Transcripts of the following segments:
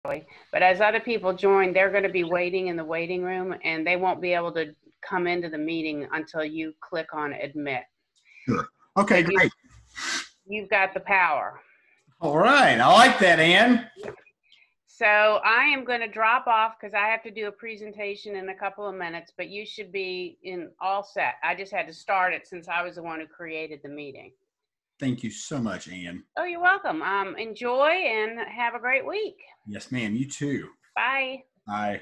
But as other people join, they're going to be waiting in the waiting room, and they won't be able to come into the meeting until you click on admit. Sure. Okay, so great. You've got the power. All right. I like that, Ann. So I am going to drop off because I have to do a presentation in a couple of minutes, but you should be in all set. I just had to start it since I was the one who created the meeting. Thank you so much, Ann. Oh, you're welcome. Enjoy and have a great week. Yes, ma'am. You too. Bye. Bye.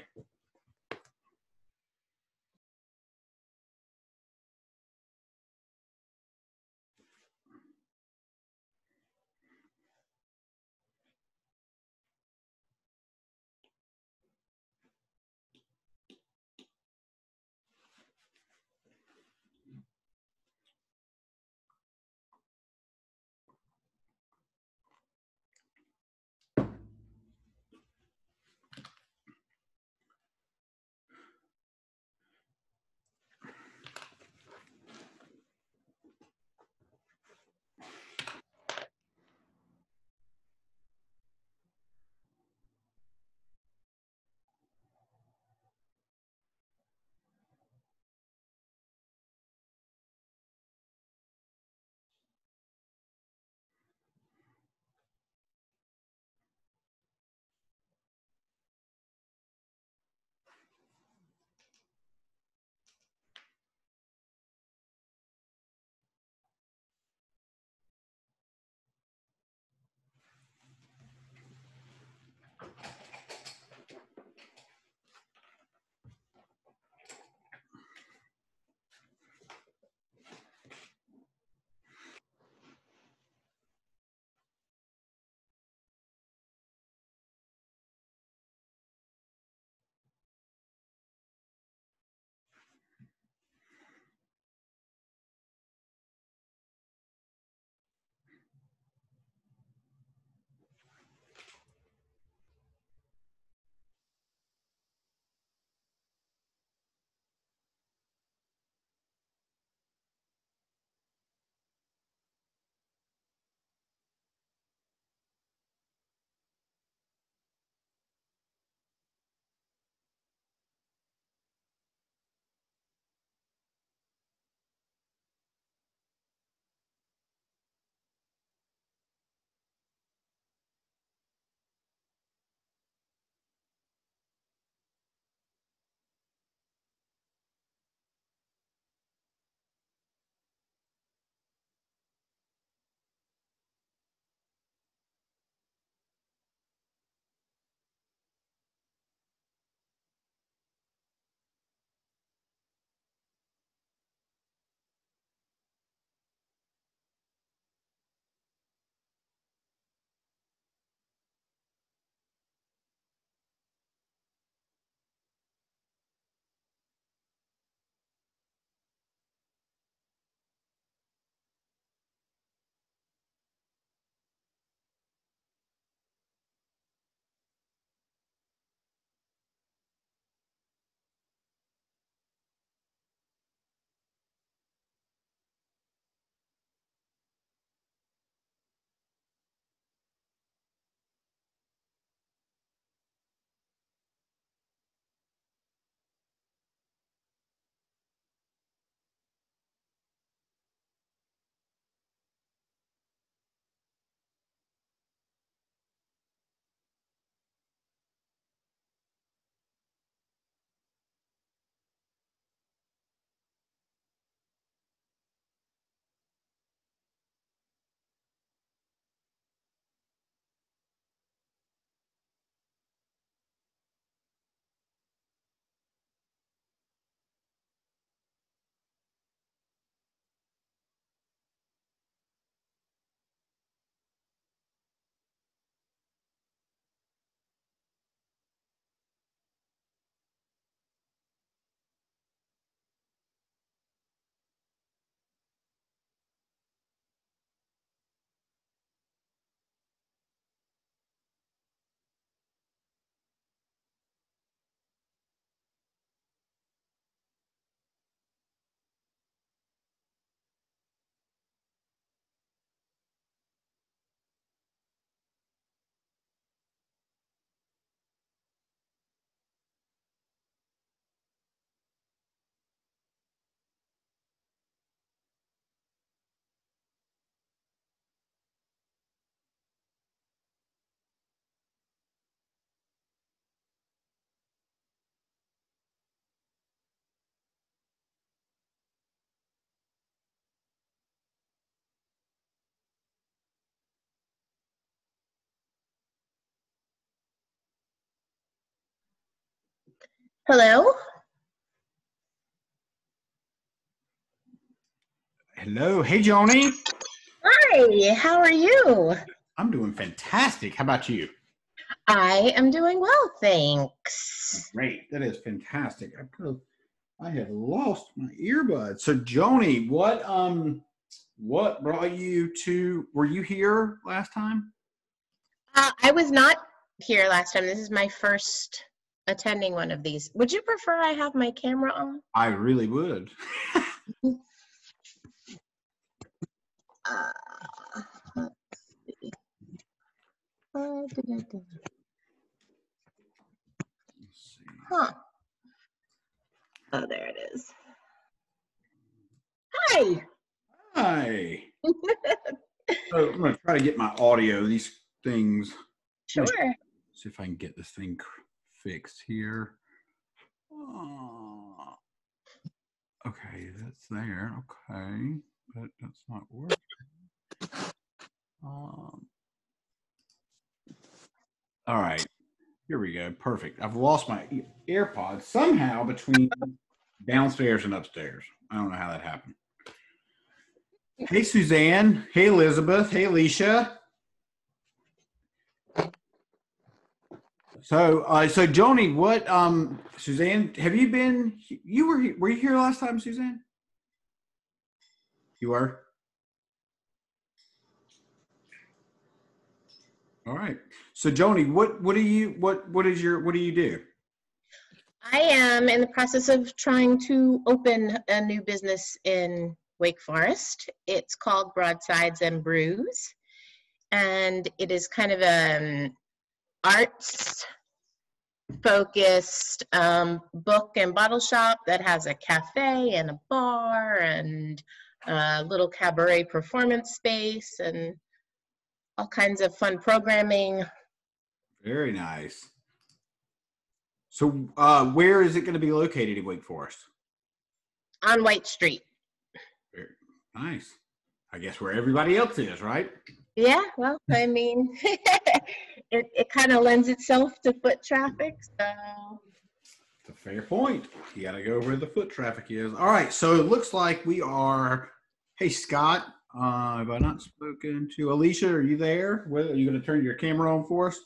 Hello? Hello. Hey, Joni. Hi, how are you? I'm doing fantastic. How about you? I am doing well, thanks. Great. That is fantastic. I have lost my earbuds. So, Joni, what brought you to? Were you here last time? I was not here last time. This is my first attending one of these. Would you prefer I have my camera on? I really would. Let's see. Let's see. Huh. Oh, there it is. Hi. Hi. So I'm going to try to get my audio. These things. Sure. See if I can get this thing fixed here. Okay, that's there. Okay, but that's not working. All right, here we go. Perfect. I've lost my AirPods somehow between downstairs and upstairs. I don't know how that happened. Hey, Suzanne. Hey, Elizabeth. Hey, Alicia. So Joni, what, Suzanne, have you been, were you here last time, Suzanne? You were? All right. So Joni, what do you do? I am in the process of trying to open a new business in Wake Forest. It's called Broadsides and Brews, and it is kind of an arts focused book and bottle shop that has a cafe and a bar and a little cabaret performance space and all kinds of fun programming. Very nice. So where is it going to be located in Wake Forest? On White Street. Very nice. I guess where everybody else is, right? Yeah, well, I mean, it kind of lends itself to foot traffic, so. It's a fair point. You got to go where the foot traffic is. All right, so it looks like we are, hey, Scott, have I not spoken to Alicia? Are you there? Are you going to turn your camera on for us?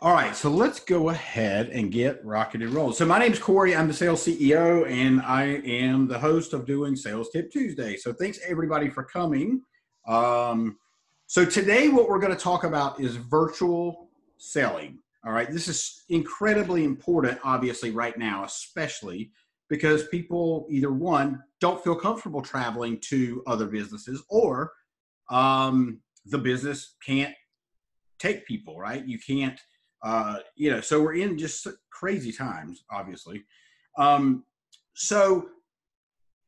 All right, so let's go ahead and get rocking and rolling. So my name's Corey. I'm the sales CEO, and I am the host of doing Sales Tip Tuesday. So thanks everybody for coming. So today what we're going to talk about is virtual selling. All right, this is incredibly important, obviously, right now, especially because people either one, don't feel comfortable traveling to other businesses, or the business can't take people, right? You can't. So we're in just crazy times, obviously. So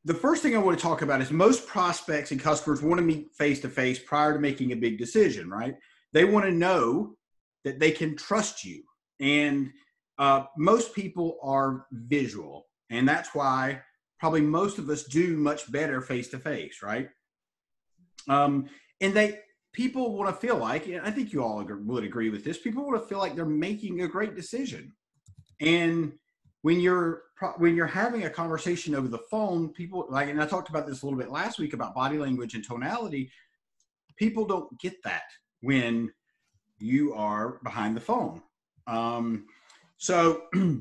the first thing I want to talk about is most prospects and customers want to meet face-to-face prior to making a big decision, right? They want to know that they can trust you. And most people are visual. And that's why probably most of us do much better face-to-face, right? People want to feel like, and I think you all would agree with this, people want to feel like they're making a great decision. And when you're having a conversation over the phone, people like, and I talked about this a little bit last week about body language and tonality, people don't get that when you are behind the phone. So a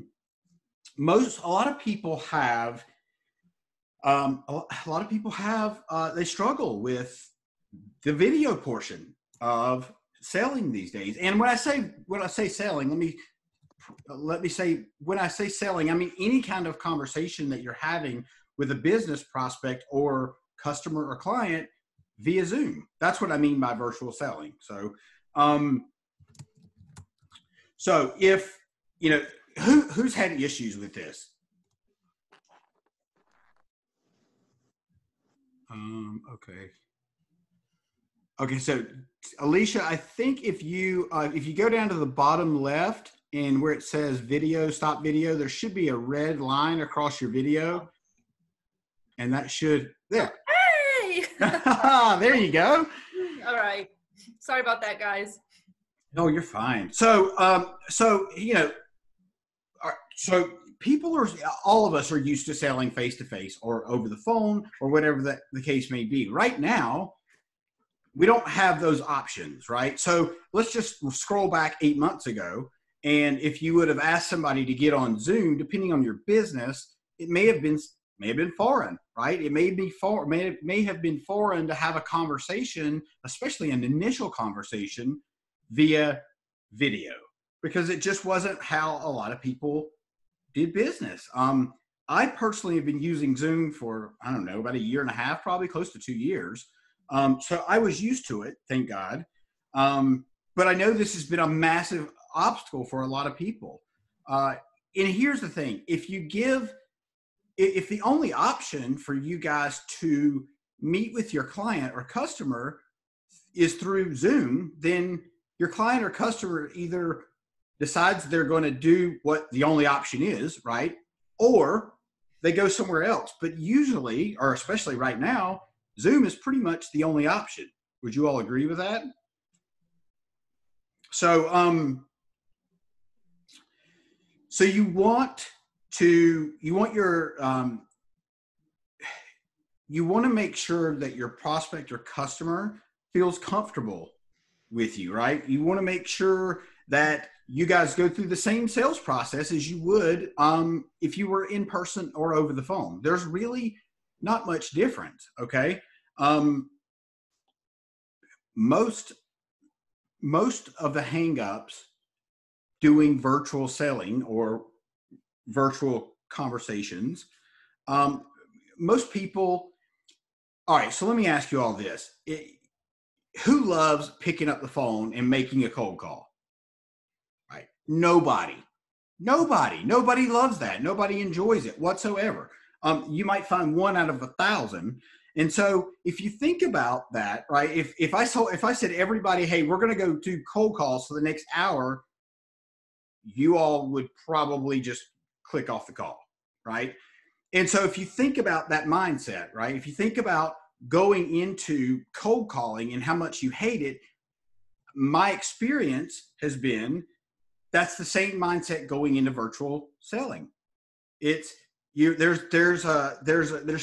lot of people have, they struggle with the video portion of selling these days. And when I say selling, let me say, when I say selling, I mean any kind of conversation that you're having with a business prospect or customer or client via Zoom. That's what I mean by virtual selling. So, so if, who's had issues with this? Okay, so Alicia, I think if you go down to the bottom left and where it says video, stop video, there should be a red line across your video, and that should there. Hey! There you go. All right. Sorry about that, guys. No, you're fine. So you know, so people are, all of us are used to selling face to face or over the phone or whatever the case may be. Right now, we don't have those options, right? So let's just scroll back 8 months ago. And if you would have asked somebody to get on Zoom, depending on your business, it may have been foreign, right? It may have been foreign to have a conversation, especially an initial conversation via video, because it just wasn't how a lot of people did business. I personally have been using Zoom for, I don't know, about 1.5 years, probably close to 2 years. So I was used to it, thank God. But I know this has been a massive obstacle for a lot of people. And here's the thing: if the only option for you guys to meet with your client or customer is through Zoom, then your client or customer either decides they're going to do what the only option is, right? Or they go somewhere else. But usually, or especially right now, Zoom is pretty much the only option. Would you all agree with that? So, so you want to make sure that your prospect or customer feels comfortable with you, right? You want to make sure that you guys go through the same sales process as you would if you were in person or over the phone. There's really not much difference, okay? Most of the hangups doing virtual selling or virtual conversations, most people, all right, so let me ask you all this. Who loves picking up the phone and making a cold call? Right? Nobody loves that. Nobody enjoys it whatsoever. You might find 1 out of 1,000. And so if you think about that, right, if I said everybody, hey, we're going to go do cold calls for the next hour, you all would probably just click off the call, right? And so if you think about that mindset, right, if you think about going into cold calling and how much you hate it, my experience has been that's the same mindset going into virtual selling. It's there's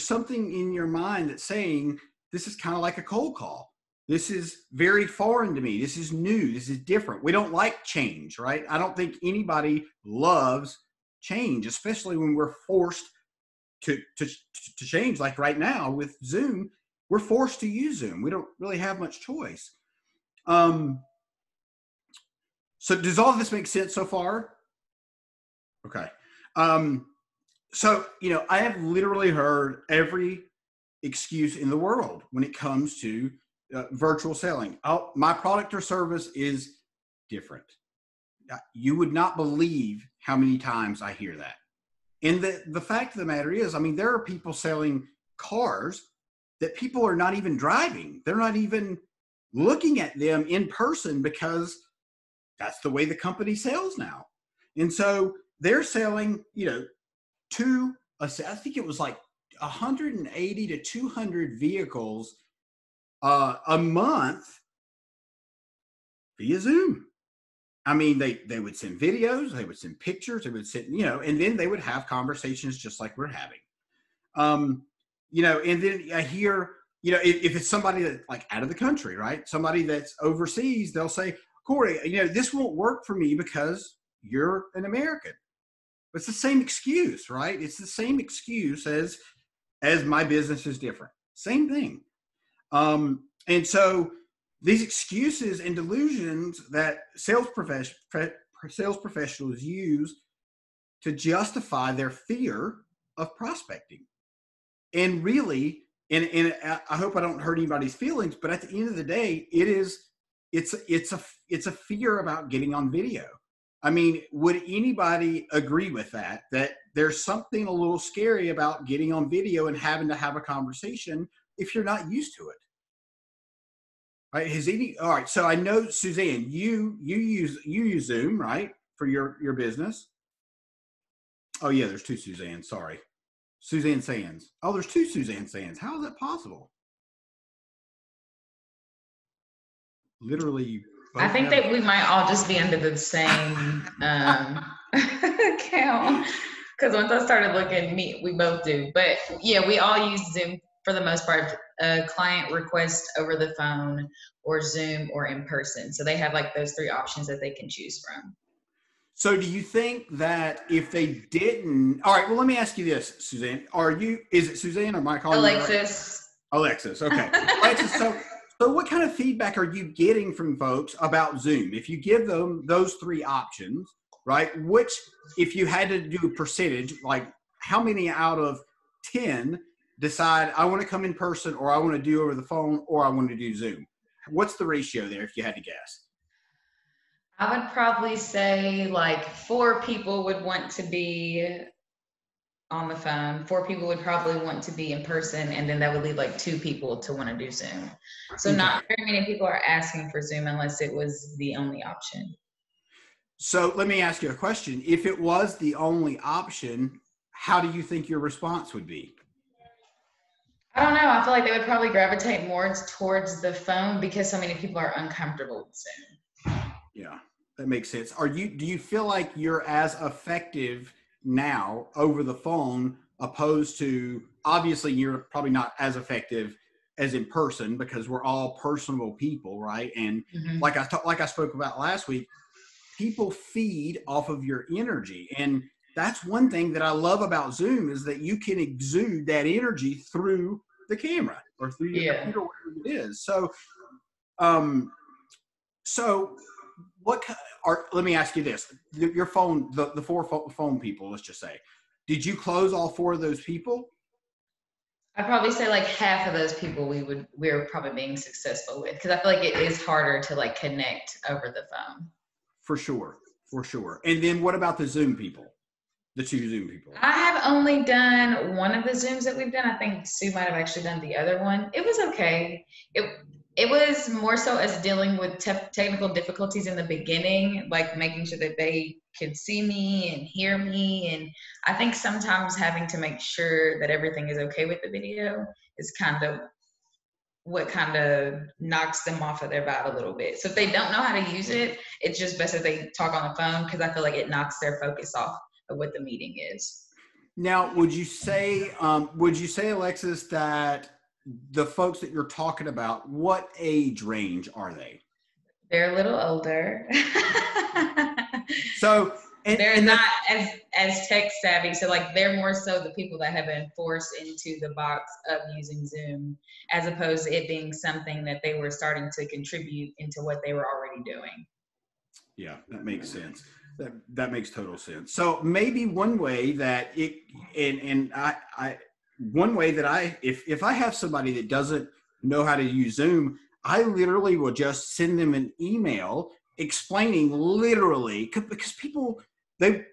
something in your mind that's saying this is kind of like a cold call. This is very foreign to me. This is new. This is different. We don't like change, right? I don't think anybody loves change, especially when we're forced to change. Like right now with Zoom, we're forced to use Zoom. We don't really have much choice. So does all of this make sense so far? Okay. So, you know, I have literally heard every excuse in the world when it comes to virtual selling. Oh, my product or service is different. You would not believe how many times I hear that. And the fact of the matter is, I mean, there are people selling cars that people are not even driving. They're not even looking at them in person because that's the way the company sells now. And so they're selling, you know, I think it was like 180 to 200 vehicles a month via Zoom. I mean, they would send videos, they would send pictures, they would send, you know, and then they would have conversations just like we're having. You know, and then I hear, you know, if it's somebody that's like out of the country, right? Somebody that's overseas, they'll say, Corey, you know, this won't work for me because you're an American. It's the same excuse, right? It's the same excuse as my business is different. Same thing. And so these excuses and delusions that sales professionals use to justify their fear of prospecting. And really, and I hope I don't hurt anybody's feelings, but at the end of the day, it's a fear about getting on video. I mean, would anybody agree with that there's something a little scary about getting on video and having to have a conversation if you're not used to it? Right? All right. So I know, Suzanne, you use Zoom, right, for your business? Oh yeah, there's 2 Suzanne. Sorry, Suzanne Sands. Oh, there's 2 Suzanne Sands. How is that possible? Literally I think that we might all just be under the same account. Because once I started looking, we both do. But yeah, we all use Zoom for the most part. A client request over the phone or Zoom or in person. So they have like those 3 options that they can choose from. So do you think that if they didn't, all right, well, let me ask you this, Suzanne. Is it Suzanne or am I calling you Alexis. right? Alexis, okay. Alexis, so what kind of feedback are you getting from folks about Zoom? If you give them those 3 options, right, which, if you had to do a percentage, like how many out of 10 decide I want to come in person or I want to do over the phone or I want to do Zoom? What's the ratio there if you had to guess? I would probably say like 4 people would want to be on the phone. 4 people would probably want to be in person, and then that would leave like 2 people to want to do Zoom. So not very many people are asking for Zoom unless it was the only option. So let me ask you a question. If it was the only option, how do you think your response would be? I don't know. I feel like they would probably gravitate more towards the phone because so many people are uncomfortable with Zoom. Yeah, that makes sense. Do you feel like you're as effective now over the phone opposed to, obviously you're probably not as effective as in person because we're all personable people, right? And like I spoke about last week, people feed off of your energy. And that's one thing that I love about Zoom is that you can exude that energy through the camera or through your computer, whatever it is. So, let me ask you this. Your phone, the 4 phone people, let's just say, did you close all 4 of those people? I'd probably say like half of those people we're probably being successful with, because I feel like it is harder to like connect over the phone. For sure. And then what about the Zoom people? The 2 Zoom people? I have only done one of the Zooms that we've done. I think Sue might have actually done the other one. It was okay. It was more so as dealing with technical difficulties in the beginning, like making sure that they could see me and hear me. And I think sometimes having to make sure that everything is okay with the video is kind of what kind of knocks them off of their vibe a little bit. So if they don't know how to use it, it's just best that they talk on the phone, because I feel like it knocks their focus off of what the meeting is. Now, would you say, Alexis, that the folks that you're talking about, what age range are they? They're a little older. So they're not as tech savvy. So like they're more so the people that have been forced into the box of using Zoom, as opposed to it being something that they were starting to contribute into what they were already doing. Yeah, that makes sense. That makes total sense. So maybe one way that if I have somebody that doesn't know how to use Zoom, I literally will just send them an email explaining literally, because people, I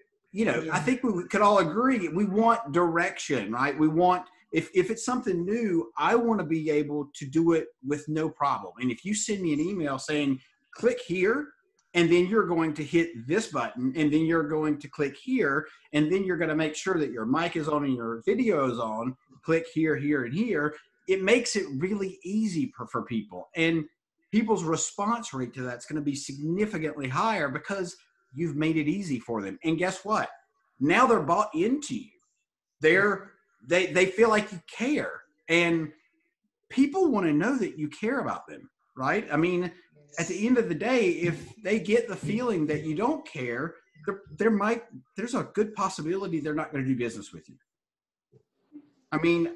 think we could all agree, we want direction, right? We want, if it's something new, I want to be able to do it with no problem. And if you send me an email saying, click here, and then you're going to hit this button, and then you're going to click here, and then you're going to make sure that your mic is on and your video is on, click here, here, and here. It makes it really easy for people. And people's response rate to that's going to be significantly higher because you've made it easy for them. And guess what? Now they're bought into you. They feel like you care. And people want to know that you care about them, right? I mean, at the end of the day, if they get the feeling that you don't care, there's a good possibility they're not going to do business with you. I mean,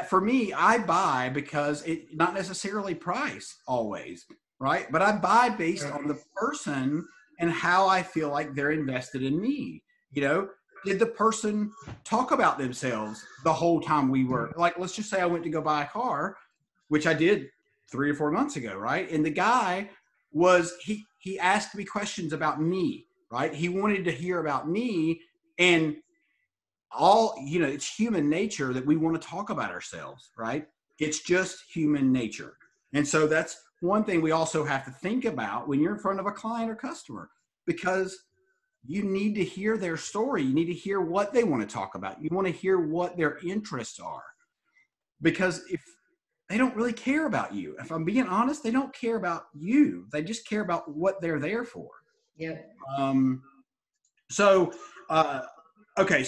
for me, I buy because it not necessarily price always, right? But I buy based on the person and how I feel like they're invested in me. Did the person talk about themselves the whole time we were, like, let's just say I went to go buy a car, which I did 3 or 4 months ago, right? And the guy he asked me questions about me, right? He wanted to hear about me, and it's human nature that we want to talk about ourselves, right? It's just human nature. And so that's one thing we also have to think about when you're in front of a client or customer, because you need to hear their story. You need to hear what they want to talk about. You want to hear what their interests are. Because they don't really care about you. If I'm being honest, they don't care about you. They just care about what they're there for. Yep. Okay.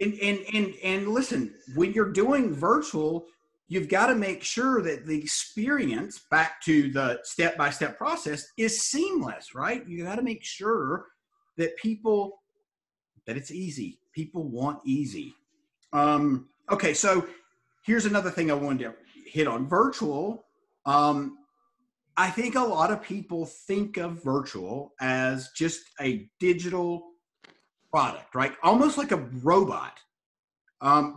And listen, when you're doing virtual, you've got to make sure that the experience, back to the step-by-step process, is seamless, right? You got to make sure that it's easy. People want easy. Okay. So here's another thing I wanted to hit on. Virtual. I think a lot of people think of virtual as just a digital product, right? Almost like a robot.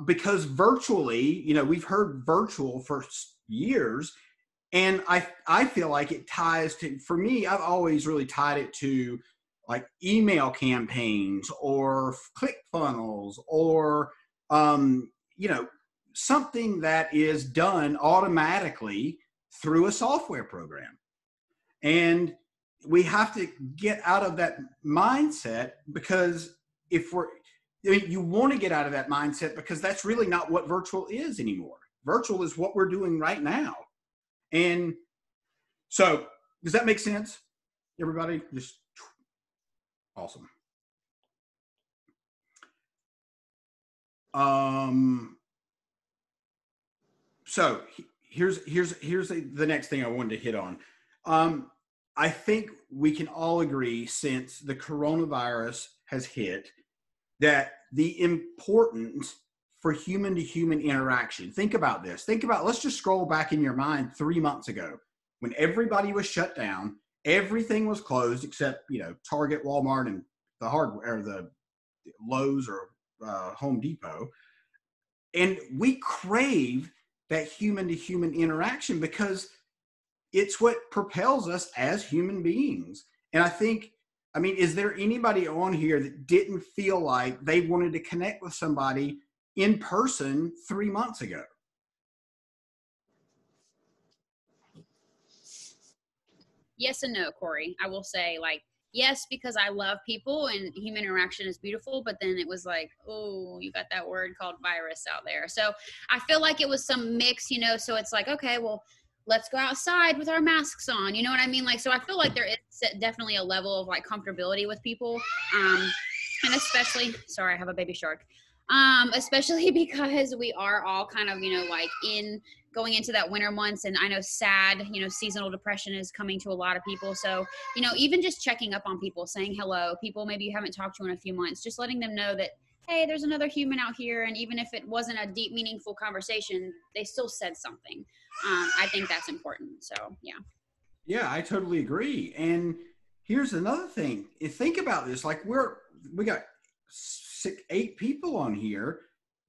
Because virtually, we've heard virtual for years, and I feel like it ties to, for me, I've always really tied it to like email campaigns or ClickFunnels or, something that is done automatically through a software program. And we have to get out of that mindset, because you want to get out of that mindset, because that's really not what virtual is anymore. Virtual is what we're doing right now. And so, does that make sense, everybody? Just awesome. So here's the next thing I wanted to hit on. I think we can all agree, since the coronavirus has hit, that the importance for human to human interaction. Think about this. Let's just scroll back in your mind 3 months ago, when everybody was shut down, everything was closed except, Target, Walmart, and the hardware, or the Lowe's or Home Depot. And we crave that human to human interaction, because it's what propels us as human beings. And is there anybody on here that didn't feel like they wanted to connect with somebody in person 3 months ago? Yes and no, Corey. I will say, yes, because I love people and human interaction is beautiful, but then it was like, oh, you got that word called virus out there. So I feel like it was some mix, so it's like, okay, well, let's go outside with our masks on. You know what I mean? So I feel like there is definitely a level of comfortability with people. And especially, sorry, I have a baby shark. Especially because we are all kind of, going into that winter months. And I know seasonal depression is coming to a lot of people. So, even just checking up on people, saying hello, people maybe you haven't talked to in a few months, just letting them know that, hey, there's another human out here. And even if it wasn't a deep, meaningful conversation, they still said something. I think that's important. So, yeah. Yeah, I totally agree. And here's another thing. Think about this. We got 8 people on here.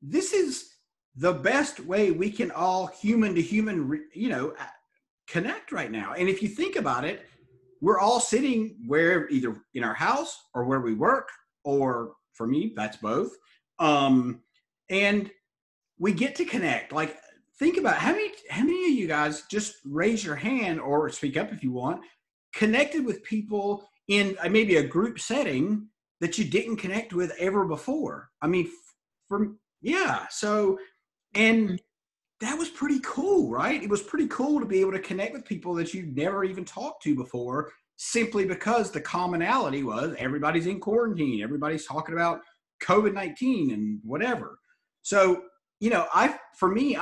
This is the best way we can all human to human, connect right now. And if you think about it, we're all sitting either in our house or where we work, or for me, that's both. And we get to connect. Think about how many of you guys, just raise your hand or speak up if you want, connected with people in maybe a group setting that you didn't connect with ever before. So, and that was pretty cool, right? It was pretty cool to be able to connect with people that you've never even talked to before, simply because the commonality was everybody's in quarantine. Everybody's talking about COVID-19 and whatever. So, I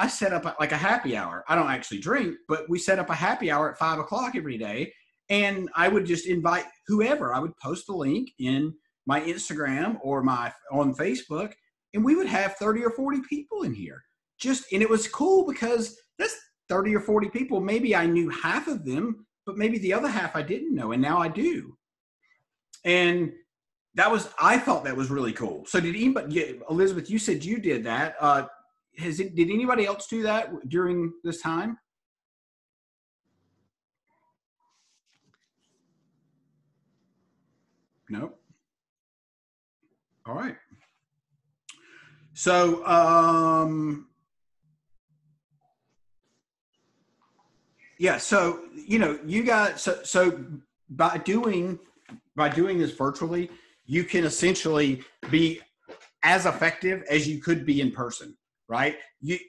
set up a happy hour. I don't actually drink, but we set up a happy hour at 5:00 every day. And I would just invite whoever. I would post a link in my Instagram or on Facebook, and we would have 30 or 40 people in here. And it was cool because that's 30 or 40 people. Maybe I knew half of them, but maybe the other half I didn't know, and now I do. And I thought that was really cool. So did anybody, Elizabeth, you said you did that. Did anybody else do that during this time? No. All right. So, yeah. So, you guys, so by doing this virtually, you can essentially be as effective as you could be in person, right?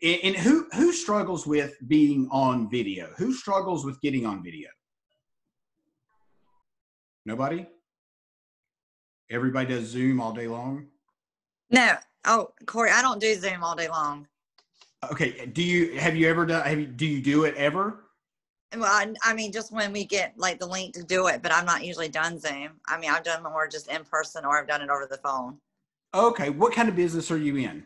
And who struggles with being on video? Who struggles with getting on video? Nobody? Everybody does Zoom all day long? No. Oh, Corey, I don't do Zoom all day long. Okay. Do you do it ever? Well, I mean, just when we get like the link to do it, but I'm not usually done Zoom. I mean, I've done more just in person, or I've done it over the phone. Okay. What kind of business are you in?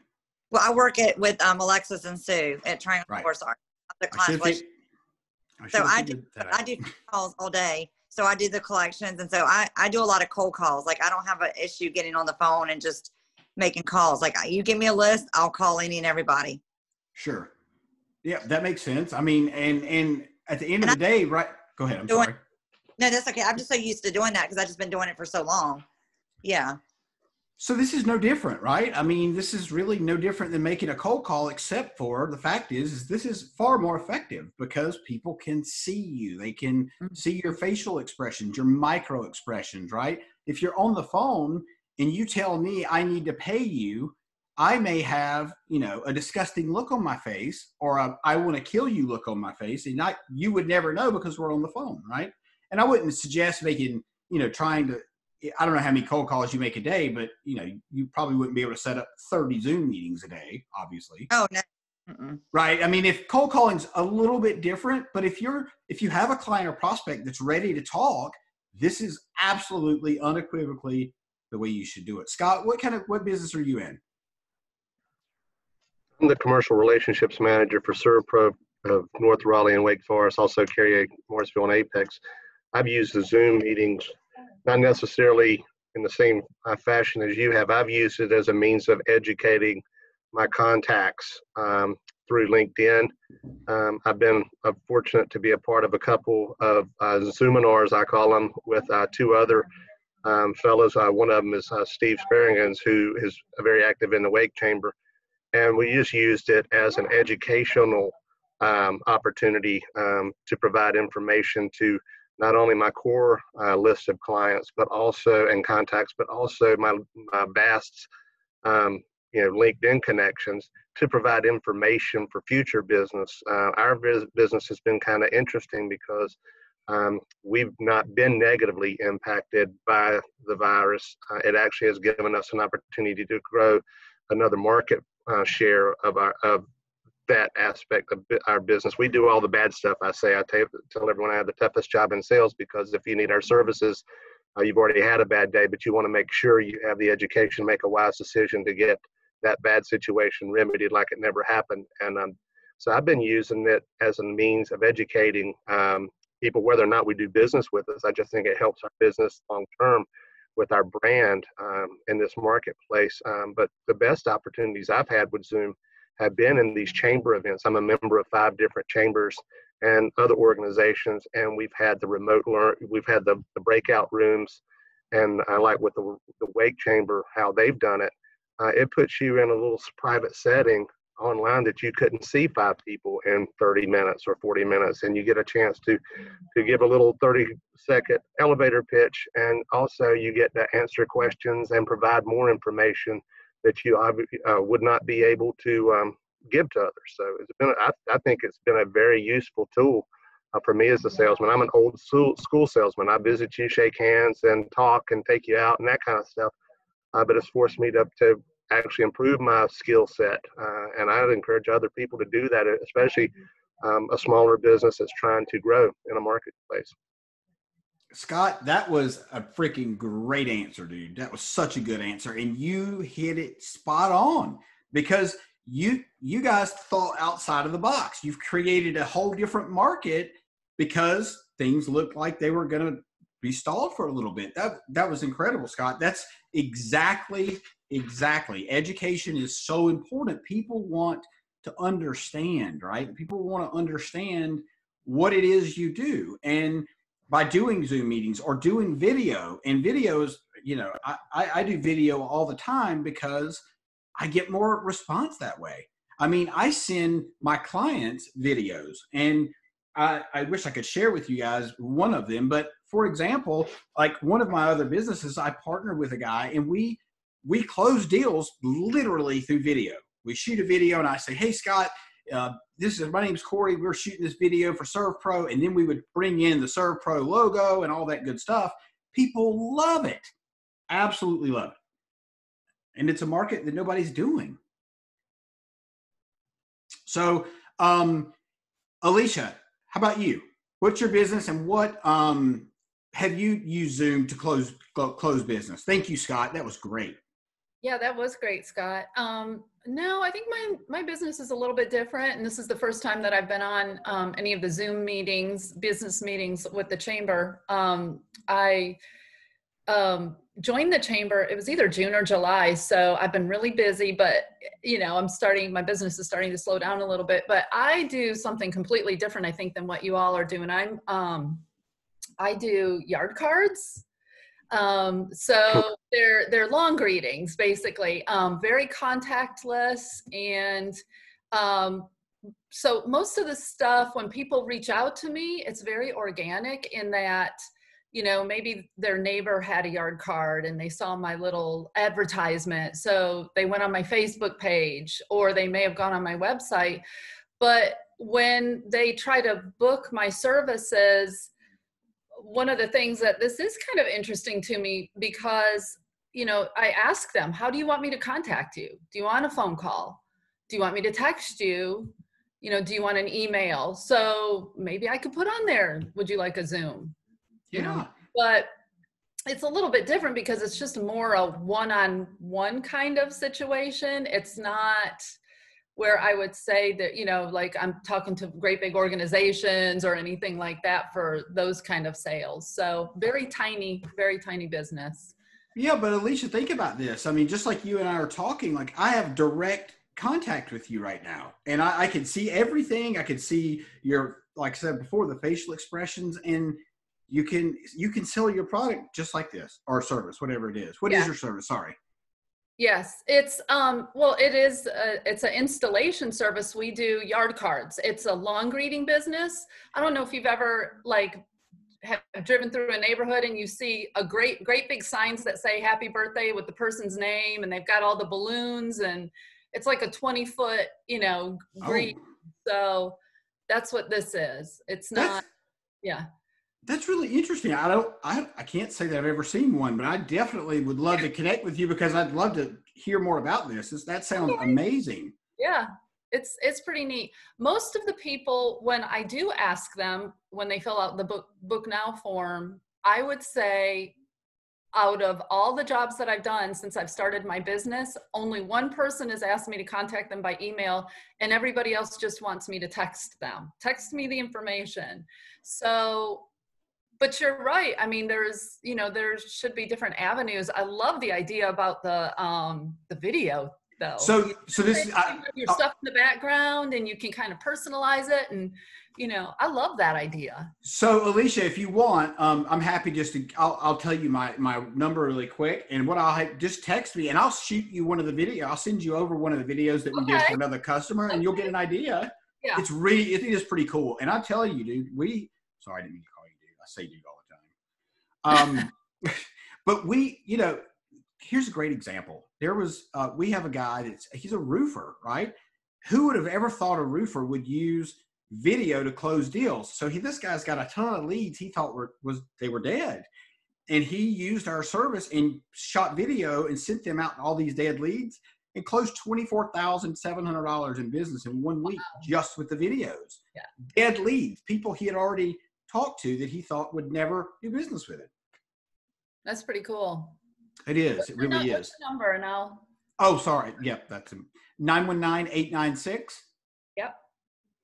Well, I work with Alexis and Sue at Triangle Right. Sports Art. The I should client think- So I figured that out. do calls all day. So I do the collections. And so I do a lot of cold calls. Like I don't have an issue getting on the phone and just making calls. Like you give me a list, I'll call any and everybody. Sure. Yeah, that makes sense. I mean, and at the end of the day, right? Go ahead. I'm Doing- sorry. No, that's okay. I'm just so used to doing that because I've just been doing it for so long. Yeah. So this is no different, right? I mean, this is really no different than making a cold call, except for the fact is this is far more effective because people can see you. They can see your facial expressions, your micro expressions, right? If you're on the phone and you tell me I need to pay you, I may have, a disgusting look on my face or a I want to kill you look on my face. And you would never know because we're on the phone, right? And I wouldn't suggest making, trying to, I don't know how many cold calls you make a day, but you probably wouldn't be able to set up 30 Zoom meetings a day, obviously. Oh, no. Mm-mm. Right. I mean, if cold calling's a little bit different, but if you have a client or prospect that's ready to talk, this is absolutely unequivocally the way you should do it. Scott, what business are you in? I'm the commercial relationships manager for Servpro of North Raleigh and Wake Forest, also carry Morrisville and Apex. I've used the Zoom meetings, not necessarily in the same fashion as you have. I've used it as a means of educating my contacts through LinkedIn. I've been fortunate to be a part of a couple of Zoominars, I call them, with two other fellows. One of them is Steve Sparringans, who is very active in the Wake Chamber. And we just used it as an educational opportunity to provide information to not only my core list of clients, but also and contacts, but also my vast, LinkedIn connections to provide information for future business. Our business has been kind of interesting because we've not been negatively impacted by the virus. It actually has given us an opportunity to grow another market share of that aspect of our business. We do all the bad stuff. I tell everyone I have the toughest job in sales because if you need our services, you've already had a bad day, but you want to make sure you have the education, make a wise decision to get that bad situation remedied like it never happened. And so I've been using it as a means of educating people, whether or not we do business with us. I just think it helps our business long term with our brand in this marketplace. But the best opportunities I've had with Zoom have been in these chamber events. I'm a member of 5 different chambers and other organizations, and we've had the we've had the breakout rooms, and I like with the Wake Chamber, how they've done it. It puts you in a little private setting online that you couldn't see 5 people in 30 minutes or 40 minutes, and you get a chance to give a little 30-second elevator pitch, and also you get to answer questions and provide more information that you would not be able to give to others. So I think it's been a very useful tool for me as a salesman. I'm an old school salesman. I visit you, shake hands, and talk and take you out and that kind of stuff. But it's forced me to actually improve my skill set. And I'd encourage other people to do that, especially a smaller business that's trying to grow in a marketplace. Scott, that was a freaking great answer, dude. That was such a good answer. And you hit it spot on because you guys thought outside of the box. You've created a whole different market because things looked like they were going to be stalled for a little bit. That was incredible, Scott. That's exactly. Education is so important. People want to understand, right? People want to understand what it is you do. And by doing Zoom meetings or doing video, and videos, I do video all the time because I get more response that way. I mean, I send my clients videos, and I wish I could share with you guys one of them. But for example, like one of my other businesses, I partnered with a guy, and we close deals literally through video. we shoot a video and I say, hey, Scott, my name's Corey. We're shooting this video for ServPro. And then we would bring in the ServPro logo and all that good stuff. People love it. Absolutely love it. And it's a market that nobody's doing. So, Alicia, how about you? What's your business and what have you used Zoom to close business? Thank you, Scott. That was great. Yeah, that was great, Scott. No, I think my business is a little bit different. And this is the first time that I've been on any of the Zoom meetings, business meetings with the chamber. I joined the chamber, it was either June or July. So I've been really busy, but my business is starting to slow down a little bit, but I do something completely different, I think, than what you all are doing. I do yard cards. So they're long greetings, basically, very contactless. And, so most of the stuff, when people reach out to me, it's very organic in that, maybe their neighbor had a yard card and they saw my little advertisement. So they went on my Facebook page, or they may have gone on my website. But when they try to book my services, one of the things that this is kind of interesting to me, because, I ask them, how do you want me to contact you? Do you want a phone call? Do you want me to text you? Do you want an email? So maybe I could put on there, would you like a Zoom? Yeah. But it's a little bit different because it's just more a one-on-one kind of situation. It's not where I would say that, like I'm talking to great big organizations or anything like that for those kind of sales. So very tiny business. Yeah, but Alicia, think about this. I mean, just like you and I are talking, like I have direct contact with you right now, and I can see everything. I can see your, like I said before, the facial expressions, and you can sell your product just like this, or service, whatever it is. What is your service? Sorry. Yes, it's it's an installation service. We do yard cards. It's a long greeting business. I don't know if you've ever have driven through a neighborhood and you see a great big signs that say happy birthday with the person's name, and they've got all the balloons, and it's like a 20-foot, greet. So that's what this is. It's not, yeah. That's really interesting. I can't say that I've ever seen one, but I definitely would love to connect with you because I'd love to hear more about this. That sounds amazing. Yeah, it's pretty neat. Most of the people, when I do ask them, when they fill out the book now form, I would say out of all the jobs that I've done since I've started my business, only one person has asked me to contact them by email, and everybody else just wants me to text them. Text me the information. So, but you're right. I mean, there should be different avenues. I love the idea about the video though. So this your stuff in the background, and you can kind of personalize it, and I love that idea. So Alicia, if you want, I'm happy I'll tell you my number really quick, and what just text me and I'll shoot you one of the videos. I'll send you over one of the videos that we did for another customer, and you'll get an idea. Yeah. It is pretty cool. And I tell you, dude, sorry, I didn't mean to call you dude. I say dude all the time. But here's a great example. We have a guy he's a roofer, right? Who would have ever thought a roofer would use video to close deals? So this guy's got a ton of leads he thought they were dead, and he used our service and shot video and sent them out all these dead leads and closed $24,700 in business in 1 week just with the videos. Yeah. Dead leads, people he had already talked to that he thought would never do business with it. That's pretty cool. It is. It really is. What's the number now? Oh, sorry. Yep, that's 919-896. Yep.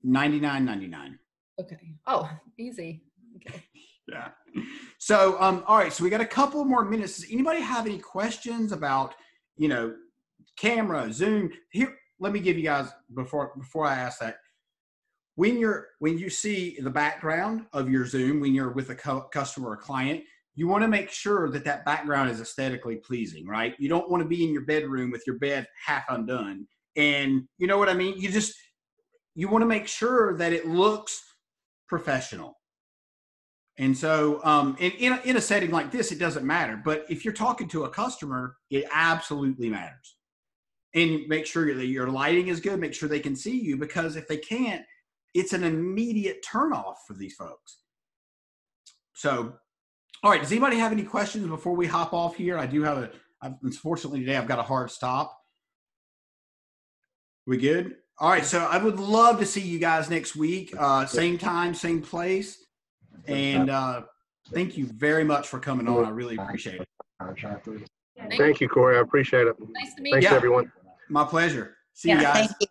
99.99. Okay. Oh, easy. Okay. Yeah. So, all right. So we got a couple more minutes. Does anybody have any questions about, camera, Zoom? Here, let me give you guys before I ask that. When you see the background of your Zoom, when you're with a customer or client, you want to make sure that background is aesthetically pleasing, right? You don't want to be in your bedroom with your bed half undone. And you know what I mean? You want to make sure that it looks professional. And so in a setting like this, it doesn't matter. But if you're talking to a customer, it absolutely matters. and make sure that your lighting is good. Make sure they can see you, because if they can't, it's an immediate turnoff for these folks. So, all right. Does anybody have any questions before we hop off here? I do have unfortunately today I've got a hard stop. We good? All right. So I would love to see you guys next week. Same time, same place. And thank you very much for coming on. I really appreciate it. Thank you, Corey. I appreciate it. Nice to meet Thanks, you. everyone. My pleasure. See you guys. Thank you.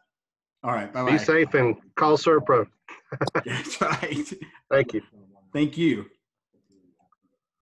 All right. Bye-bye. Be safe and call Serpro. That's right. Thank you. Thank you.